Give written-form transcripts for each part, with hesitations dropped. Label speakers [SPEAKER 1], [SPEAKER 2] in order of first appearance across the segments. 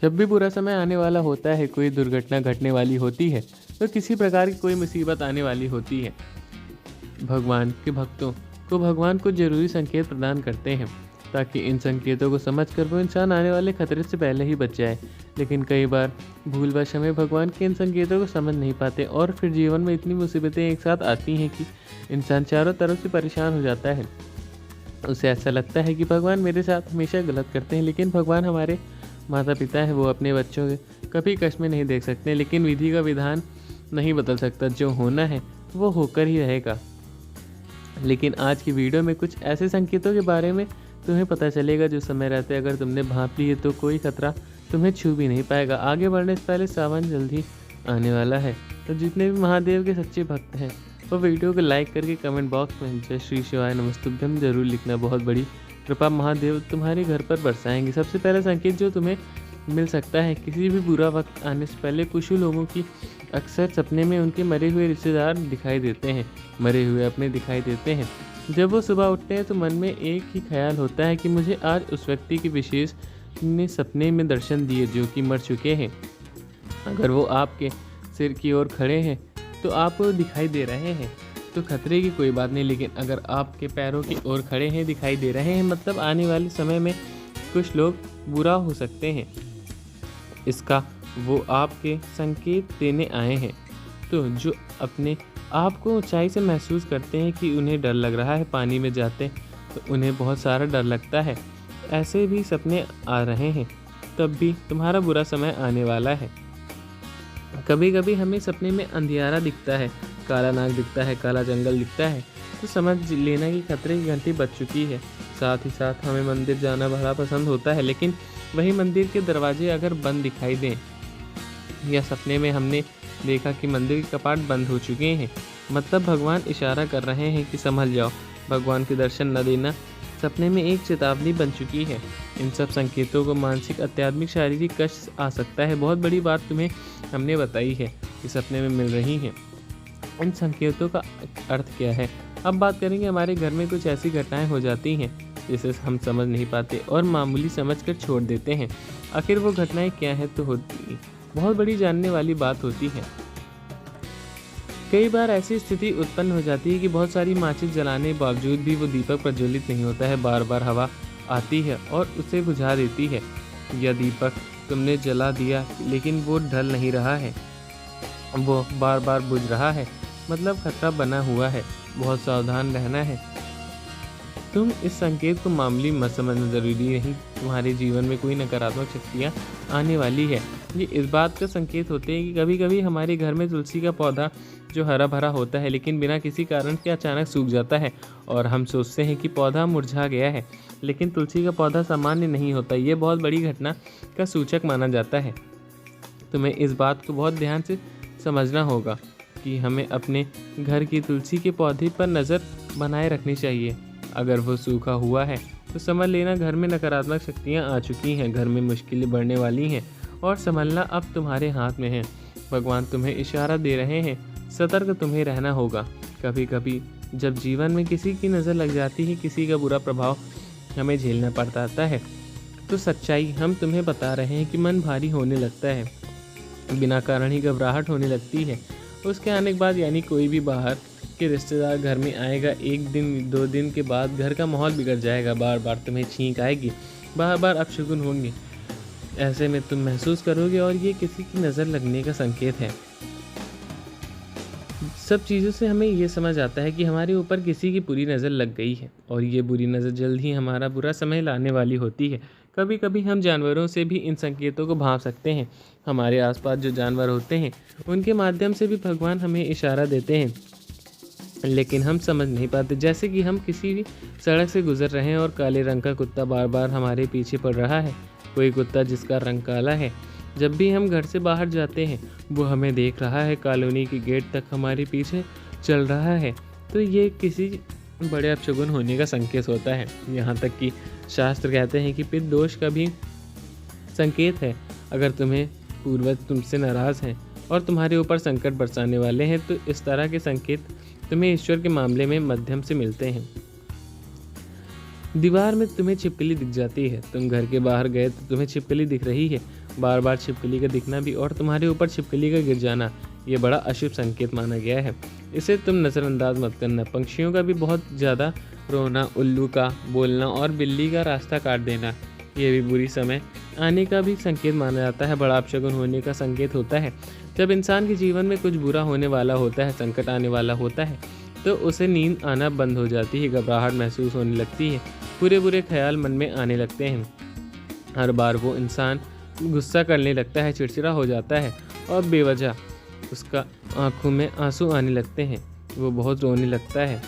[SPEAKER 1] जब भी बुरा समय आने वाला होता है, कोई दुर्घटना घटने वाली होती है, तो किसी प्रकार की कोई मुसीबत आने वाली होती है, भगवान के भक्तों को भगवान कुछ जरूरी संकेत प्रदान करते हैं ताकि इन संकेतों को समझकर वो इंसान आने वाले खतरे से पहले ही बच जाए। लेकिन कई बार भूलवश हमें भगवान के इन संकेतों को समझ नहीं पाते और फिर जीवन में इतनी मुसीबतें एक साथ आती हैं कि इंसान चारों तरफ से परेशान हो जाता है। उसे ऐसा लगता है कि भगवान मेरे साथ हमेशा गलत करते हैं, लेकिन भगवान हमारे माता पिता हैं। वो अपने बच्चों के कभी कष्ट में नहीं देख सकते, लेकिन विधि का विधान नहीं बदल सकता। जो होना है वो होकर ही रहेगा। लेकिन आज की वीडियो में कुछ ऐसे संकेतों के बारे में तुम्हें पता चलेगा जो समय रहते अगर तुमने भांप लिए तो कोई खतरा तुम्हें छू भी नहीं पाएगा। आगे बढ़ने से पहले सावन जल्दी आने वाला है, तो जितने भी महादेव के सच्चे भक्त हैं वो वीडियो को लाइक करके कमेंट बॉक्स में जय श्री शिवाय नमस्तुभ्यम जरूर लिखना। बहुत बड़ी कृपा महादेव तुम्हारे घर पर बरसाएंगे। सबसे पहला संकेत जो तुम्हें मिल सकता है, किसी भी बुरा वक्त आने से पहले कुछ लोगों की अक्सर सपने में उनके मरे हुए रिश्तेदार दिखाई देते हैं, मरे हुए अपने दिखाई देते हैं। जब वो सुबह उठते हैं तो मन में एक ही ख्याल होता है कि मुझे आज उस व्यक्ति के विशेष ने सपने में दर्शन दिए जो कि मर चुके हैं। अगर वो आपके सिर की ओर खड़े हैं तो आप दिखाई दे रहे हैं तो खतरे की कोई बात नहीं, लेकिन अगर आपके पैरों की ओर खड़े हैं दिखाई दे रहे हैं मतलब आने वाले समय में कुछ लोग बुरा हो सकते हैं। इसका वो आपके संकेत देने आए हैं। तो जो अपने आप को ऊंचाई से महसूस करते हैं कि उन्हें डर लग रहा है, पानी में जाते हैं तो उन्हें बहुत सारा डर लगता है, ऐसे भी सपने आ रहे हैं, तब भी तुम्हारा बुरा समय आने वाला है। कभी कभी हमें सपने में अंधियारा दिखता है, काला नाग दिखता है, काला जंगल दिखता है, तो समझ लेना कि खतरे की घंटी बज चुकी है। साथ ही साथ हमें मंदिर जाना बड़ा पसंद होता है, लेकिन वही मंदिर के दरवाजे अगर बंद दिखाई दें या सपने में हमने देखा कि मंदिर के कपाट बंद हो चुके हैं, मतलब भगवान इशारा कर रहे हैं कि संभल जाओ, भगवान के दर्शन न देना सपने में एक चेतावनी बन चुकी है। इन सब संकेतों को मानसिक, आध्यात्मिक, शारीरिक कष्ट आ सकता है। बहुत बड़ी बात तुम्हें हमने बताई है कि सपने में मिल रही हैं। इन संकेतों का अर्थ क्या है? अब बात करेंगे। हमारे घर में कुछ ऐसी घटनाएं हो जाती हैं जिसे हम समझ नहीं पाते और मामूली समझकर छोड़ देते हैं। आखिर वो घटनाएं क्या है तो होती बहुत बड़ी जानने वाली बात होती है। कई बार ऐसी स्थिति उत्पन्न हो जाती है कि बहुत सारी माचिस जलाने के बावजूद भी वो दीपक प्रज्वलित नहीं होता है। बार बार हवा आती है और उसे बुझा देती है। यह दीपक तुमने जला दिया लेकिन वो ढल नहीं रहा है, वो बार बार बुझ रहा है, मतलब खतरा बना हुआ है। बहुत सावधान रहना है। तुम इस संकेत को मामूली मत समझना, जरूरी नहीं तुम्हारे जीवन में कोई नकारात्मक शक्तियाँ आने वाली है। ये इस बात का संकेत होते हैं कि कभी कभी हमारे घर में तुलसी का पौधा जो हरा भरा होता है लेकिन बिना किसी कारण के अचानक सूख जाता है और हम सोचते हैं कि पौधा मुरझा गया है, लेकिन तुलसी का पौधा सामान्य नहीं होता। ये बहुत बड़ी घटना का सूचक माना जाता है। तुम्हें इस बात को बहुत ध्यान से समझना होगा कि हमें अपने घर की तुलसी के पौधे पर नज़र बनाए रखनी चाहिए। अगर वो सूखा हुआ है तो समझ लेना घर में नकारात्मक शक्तियाँ आ चुकी हैं, घर में मुश्किलें बढ़ने वाली हैं और संभलना अब तुम्हारे हाथ में है। भगवान तुम्हें इशारा दे रहे हैं, सतर्क तुम्हें रहना होगा। कभी कभी जब जीवन में किसी की नज़र लग जाती है, किसी का बुरा प्रभाव हमें झेलना पड़ता है, तो सच्चाई हम तुम्हें बता रहे हैं कि मन भारी होने लगता है, बिना कारण ही घबराहट होने लगती है। उसके आने के बाद यानी कोई भी बाहर के रिश्तेदार घर में आएगा, एक दिन दो दिन के बाद घर का माहौल बिगड़ जाएगा। बार बार तुम्हें छींक आएगी, बार बार अपशगुन होंगे। ऐसे में तुम महसूस करोगे और ये किसी की नज़र लगने का संकेत है। सब चीज़ों से हमें ये समझ आता है कि हमारे ऊपर किसी की बुरी नज़र लग गई है और ये बुरी नज़र जल्द ही हमारा बुरा समय लाने वाली होती है। कभी कभी हम जानवरों से भी इन संकेतों को भांप सकते हैं। हमारे आसपास जो जानवर होते हैं उनके माध्यम से भी भगवान हमें इशारा देते हैं, लेकिन हम समझ नहीं पाते। जैसे कि हम किसी भी सड़क से गुजर रहे हैं और काले रंग का कुत्ता बार बार हमारे पीछे पड़ रहा है। कोई कुत्ता जिसका रंग काला है, जब भी हम घर से बाहर जाते हैं वो हमें देख रहा है, कॉलोनी के गेट तक हमारे पीछे चल रहा है, तो ये किसी बड़े अपशगुन होने का संकेत होता है। यहाँ तक कि शास्त्र कहते हैं कि पितृ दोष का भी संकेत है। अगर तुम्हें पूर्वज तुमसे नाराज़ हैं और तुम्हारे ऊपर संकट बरसाने वाले हैं तो इस तरह के संकेत तुम्हें ईश्वर के मामले में मध्यम से मिलते हैं। दीवार में तुम्हें छिपकली दिख जाती है। तुम घर के बाहर गए तो तुम्हें छिपकली दिख रही है। बार बार छिपकली का दिखना भी और तुम्हारे ऊपर छिपकली का गिर जाना, ये बड़ा अशुभ संकेत माना गया है। इसे तुम नज़रअंदाज मत करना। पंछियों का भी बहुत ज़्यादा रोना, उल्लू का बोलना और बिल्ली का रास्ता काट देना, ये भी बुरी समय आने का भी संकेत माना जाता है, बड़ा अपशगुन होने का संकेत होता है। जब इंसान के जीवन में कुछ बुरा होने वाला होता है, संकट आने वाला होता है, तो उसे नींद आना बंद हो जाती है, घबराहट महसूस होने लगती है, बुरे बुरे ख्याल मन में आने लगते हैं। हर बार वो इंसान गुस्सा करने लगता है, चिड़चिड़ा हो जाता है और बेवजह उसका आंखों में आंसू आने लगते हैं, वो बहुत रोने लगता है।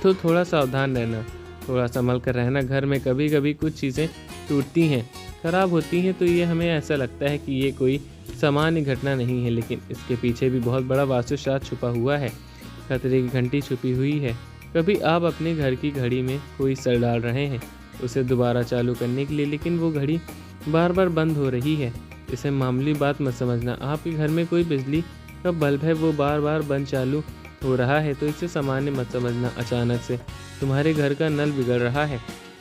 [SPEAKER 1] तो थोड़ा सावधान रहना, थोड़ा संभल कर रहना। घर में कभी कभी कुछ चीज़ें टूटती हैं, खराब होती हैं, तो ये हमें ऐसा लगता है कि ये कोई सामान्य घटना नहीं है, लेकिन इसके पीछे भी बहुत बड़ा वास्तुशास्त्र छुपा हुआ है, खतरे की घंटी छुपी हुई है। कभी आप अपने घर की घड़ी में कोई सर डाल रहे हैं उसे दोबारा चालू करने के लिए, लेकिन वो घड़ी बार बार बंद हो रही है। इसे मामूली बात मत समझना। आपके घर में कोई बिजली का बल्ब है, वो बार बार बंद चालू हो रहा है, तो इसे सामान्य मत समझना। अचानक से तुम्हारे घर का नल बिगड़ रहा है,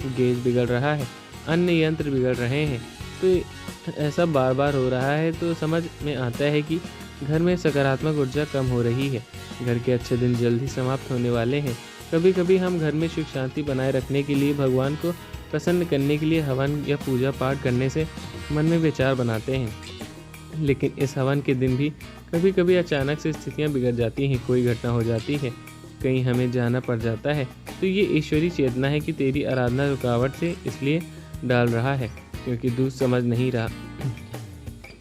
[SPEAKER 1] गेज बिगड़ रहा है, अन्य यंत्र बिगड़ रहे हैं, तो ऐसा बार बार हो रहा है, तो समझ में आता है कि घर में सकारात्मक ऊर्जा कम हो रही है। घर के अच्छे दिन जल्द ही समाप्त होने वाले हैं। कभी कभी हम घर में सुख शांति बनाए रखने के लिए, भगवान को प्रसन्न करने के लिए हवन या पूजा पाठ करने से मन में विचार बनाते हैं, लेकिन इस हवन के दिन भी कभी कभी अचानक से स्थितियां बिगड़ जाती हैं, कोई घटना हो जाती है, कहीं हमें जाना पड़ जाता है, तो ये ईश्वरीय चेतना है कि तेरी आराधना रुकावट से इसलिए डाल रहा है क्योंकि तू समझ नहीं रहा,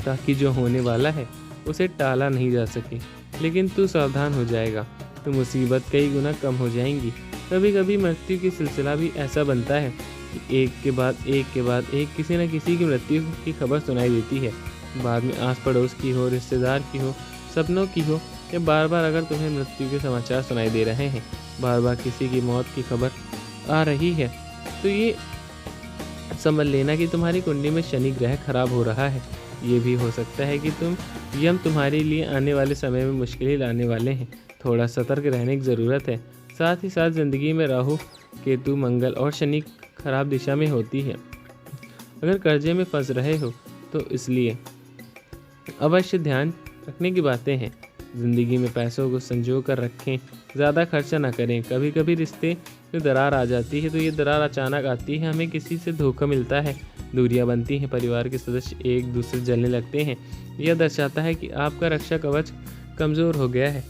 [SPEAKER 1] ताकि जो होने वाला है उसे टाला नहीं जा सके। लेकिन तू सावधान हो जाएगा तो मुसीबत कई गुना कम हो जाएंगी। कभी कभी मृत्यु की सिलसिला भी ऐसा बनता है कि एक के बाद एक किसी न किसी की मृत्यु की खबर सुनाई देती है। बाद में आस पड़ोस की हो, रिश्तेदार की हो, सपनों की हो, या बार बार अगर तुम्हें मृत्यु के समाचार सुनाई दे रहे हैं, बार बार किसी की मौत की खबर आ रही है, तो ये समझ लेना कि तुम्हारी कुंडली में शनि ग्रह खराब हो रहा है। ये भी हो सकता है कि यम तुम्हारे लिए आने वाले समय में मुश्किलें लाने वाले हैं। थोड़ा सतर्क रहने की ज़रूरत है। साथ ही साथ ज़िंदगी में राहु, केतु, मंगल और शनि खराब दिशा में होती है। अगर कर्जे में फंस रहे हो तो इसलिए अवश्य ध्यान रखने की बातें हैं। ज़िंदगी में पैसों को संजो कर रखें, ज़्यादा खर्चा ना करें। कभी कभी रिश्ते में दरार आ जाती है, तो ये दरार अचानक आती है, हमें किसी से धोखा मिलता है, दूरियां बनती हैं, परिवार के सदस्य एक दूसरे से जलने लगते हैं। यह दर्शाता है कि आपका रक्षा कवच कमज़ोर हो गया है,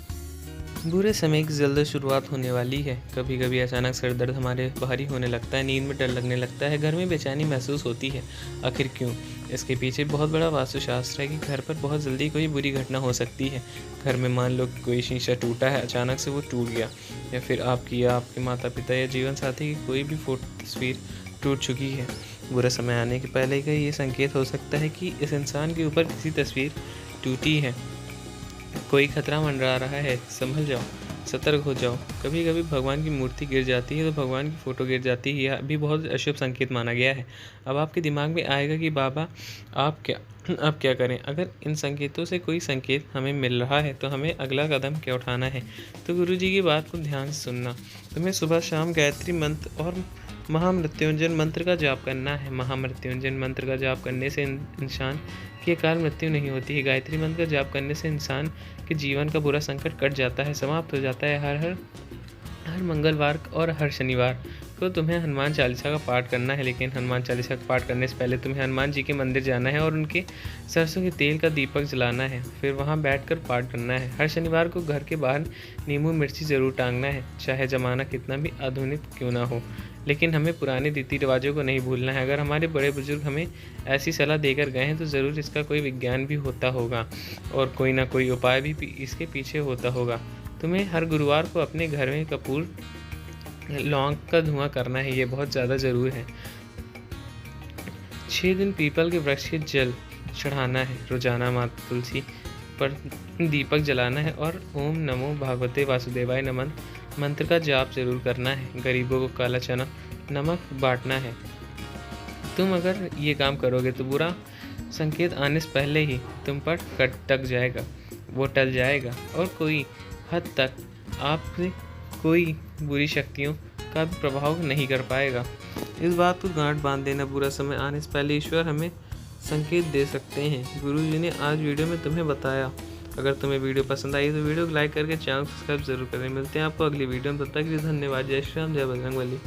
[SPEAKER 1] बुरे समय की जल्द शुरुआत होने वाली है। कभी कभी अचानक सर दर्द हमारे भारी होने लगता है, नींद में डर लगने लगता है, घर में बेचैनी महसूस होती है। आखिर क्यों? इसके पीछे बहुत बड़ा वास्तुशास्त्र है कि घर पर बहुत जल्दी कोई बुरी घटना हो सकती है। घर में मान लो कोई शीशा टूटा है, अचानक से वो टूट गया, या फिर आपकी या आपके माता पिता या जीवन साथी की कोई भी फोटो तस्वीर टूट चुकी है। बुरा समय आने के पहले का ये संकेत हो सकता है कि इस इंसान के ऊपर किसी तस्वीर टूटी है, कोई खतरा मंडरा रहा है, संभल जाओ, सतर्क हो जाओ। कभी कभी भगवान की मूर्ति गिर जाती है, तो भगवान की फ़ोटो गिर जाती है, यह भी बहुत अशुभ संकेत माना गया है। अब आपके दिमाग में आएगा कि बाबा आप क्या करें? अगर इन संकेतों से कोई संकेत हमें मिल रहा है तो हमें अगला कदम क्या उठाना है? तो गुरु जी की बात को ध्यान से सुनना। तुम्हें सुबह शाम गायत्री मंत्र और महामृत्युंजन मंत्र का जाप करना है। महामृत्युंजन मंत्र का जाप करने से इंसान की अकाल मृत्यु नहीं होती है। गायत्री मंत्र का जाप करने से इंसान के जीवन का बुरा संकट कट जाता है, समाप्त हो जाता है। हर मंगलवार और हर शनिवार को तुम्हें हनुमान चालीसा का पाठ करना है, लेकिन हनुमान चालीसा का पाठ करने से पहले तुम्हें हनुमान जी के मंदिर जाना है और उनके सरसों के तेल का दीपक जलाना है, फिर वहां बैठकर पाठ करना है। हर शनिवार को घर के बाहर नींबू मिर्ची जरूर टांगना है। चाहे ज़माना कितना भी आधुनिक क्यों ना हो, लेकिन हमें पुराने रीति रिवाजों को नहीं भूलना है। अगर हमारे बड़े बुजुर्ग हमें ऐसी सलाह देकर गए हैं तो ज़रूर इसका कोई विज्ञान भी होता होगा और कोई ना कोई उपाय भी इसके पीछे होता होगा। तुम्हें हर गुरुवार को अपने घर में कपूर लौंग का धुआं करना है, ये बहुत ज़्यादा ज़रूर है। 6 दिन पीपल के वृक्ष के जल चढ़ाना है। रोजाना माता तुलसी पर दीपक जलाना है और ओम नमो भगवते वासुदेवाय नमः मंत्र का जाप जरूर करना है। गरीबों को काला चना नमक बांटना है। तुम अगर ये काम करोगे तो बुरा संकेत आने से पहले ही तुम पर टक जाएगा, वो टल जाएगा और कोई हद तक आपसे कोई बुरी शक्तियों का भी प्रभाव नहीं कर पाएगा। इस बात को गांठ बांध देना, बुरा समय आने से पहले ईश्वर हमें संकेत दे सकते हैं। गुरुजी ने आज वीडियो में तुम्हें बताया। अगर तुम्हें वीडियो पसंद आई तो वीडियो को लाइक करके चैनल सब्सक्राइब जरूर करें। मिलते हैं आपको अगली वीडियो में, तब तक के लिए धन्यवाद। जय श्री राम, जय बजरंगबली।